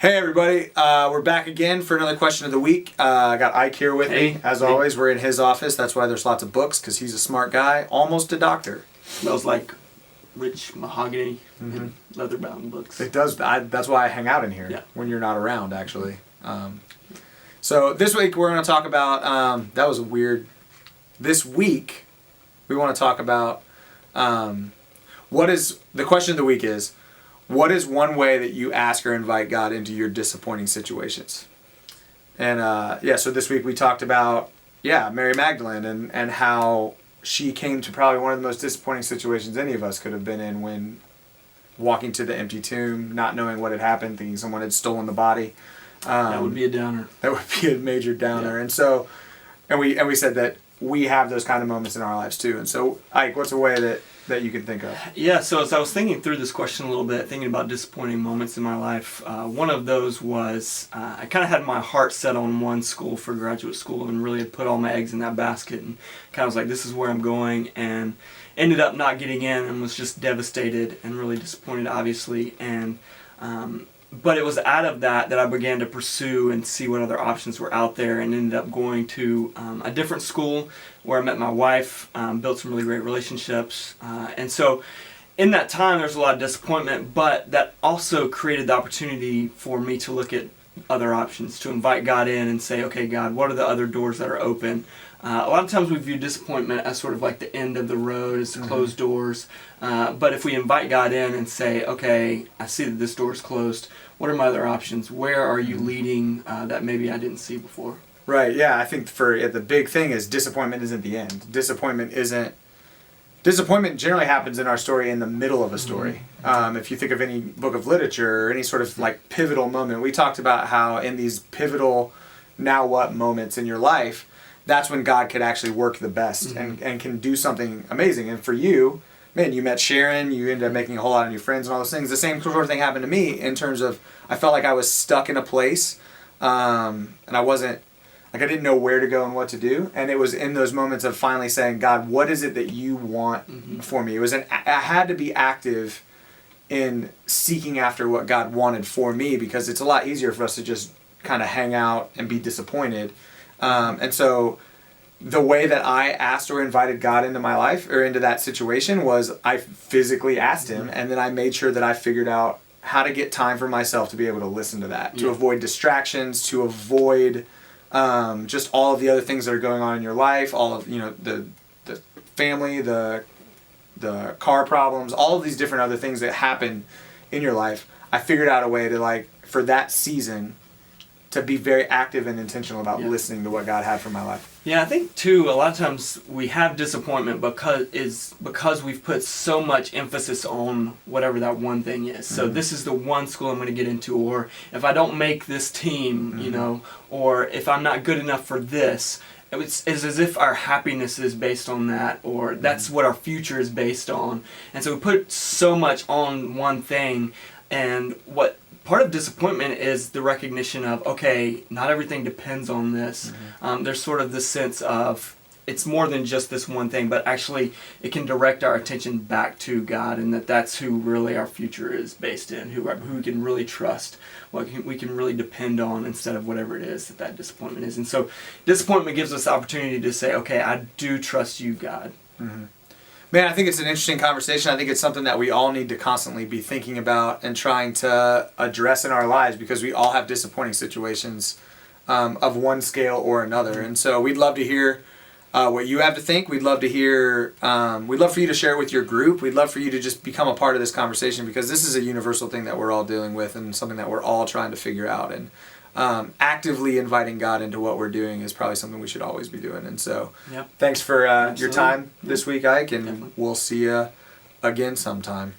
Hey everybody, we're back again for another question of the week. I got Ike here with me. As always, we're in his office. That's why there's lots of books, because he's a smart guy, almost a doctor. Smells like rich mahogany and leather-bound books. It does. That's why I hang out in here when you're not around, actually. So this week we're going to talk about, that was weird. This week we want to talk about, the question of the week is, what is one way that you ask or invite God into your disappointing situations? And so this week we talked about, Mary Magdalene and how she came to probably one of the most disappointing situations any of us could have been in when walking to the empty tomb, not knowing what had happened, thinking someone had stolen the body. That would be a downer. That would be a major downer. Yeah. And we said that we have those kind of moments in our lives too. And so, Ike, what's a way that you can think of? Yeah, so as I was thinking through this question a little bit, thinking about disappointing moments in my life, one of those was I kind of had my heart set on one school for graduate school and really had put all my eggs in that basket and kind of was like, this is where I'm going, and ended up not getting in and was just devastated and really disappointed, obviously. And but it was out of that I began to pursue and see what other options were out there, and ended up going to a different school where I met my wife, built some really great relationships. And so in that time, there's a lot of disappointment, but that also created the opportunity for me to look at other options, to invite God in and say, okay, God, what are the other doors that are open? A lot of times we view disappointment as sort of like the end of the road, as closed doors. But if we invite God in and say, okay, I see that this door is closed, what are my other options? Where are you leading that maybe I didn't see before? Right, yeah. I think the big thing is disappointment isn't the end. Disappointment generally happens in our story in the middle of a story. If you think of any book of literature or any sort of like pivotal moment, we talked about how in these pivotal now what moments in your life, that's when God could actually work the best and can do something amazing. And for you, man, you met Sharon, you ended up making a whole lot of new friends and all those things. The same sort of thing happened to me in terms of I felt like I was stuck in a place and I didn't know where to go and what to do. And it was in those moments of finally saying, God, what is it that you want for me? I had to be active in seeking after what God wanted for me, because it's a lot easier for us to just kind of hang out and be disappointed. And so the way that I asked or invited God into my life or into that situation was I physically asked him, and then I made sure that I figured out how to get time for myself to be able to listen to that, to avoid distractions, to avoid just all of the other things that are going on in your life, all of the family, the car problems, all of these different other things that happen in your life. I figured out a way to for that season to be very active and intentional about listening to what God had for my life. Yeah, I think too, a lot of times we have disappointment because we've put so much emphasis on whatever that one thing is. So this is the one school I'm going to get into, or if I don't make this team, or if I'm not good enough for this, it's as if our happiness is based on that, or that's what our future is based on. And so we put so much on one thing, and what part of disappointment is the recognition of, okay, not everything depends on this. There's sort of this sense of it's more than just this one thing, but actually it can direct our attention back to God, and that's who really our future is based in, who we can really trust, what we can really depend on instead of whatever it is that disappointment is. And so disappointment gives us the opportunity to say, okay, I do trust you, God. Man, I think it's an interesting conversation. I think it's something that we all need to constantly be thinking about and trying to address in our lives, because we all have disappointing situations of one scale or another. And so we'd love to hear what you have to think. We'd love to hear, we'd love for you to share it with your group. We'd love for you to just become a part of this conversation, because this is a universal thing that we're all dealing with and something that we're all trying to figure out. And actively inviting God into what we're doing is probably something we should always be doing. And so thanks for your time this week, Ike, and we'll see you again sometime.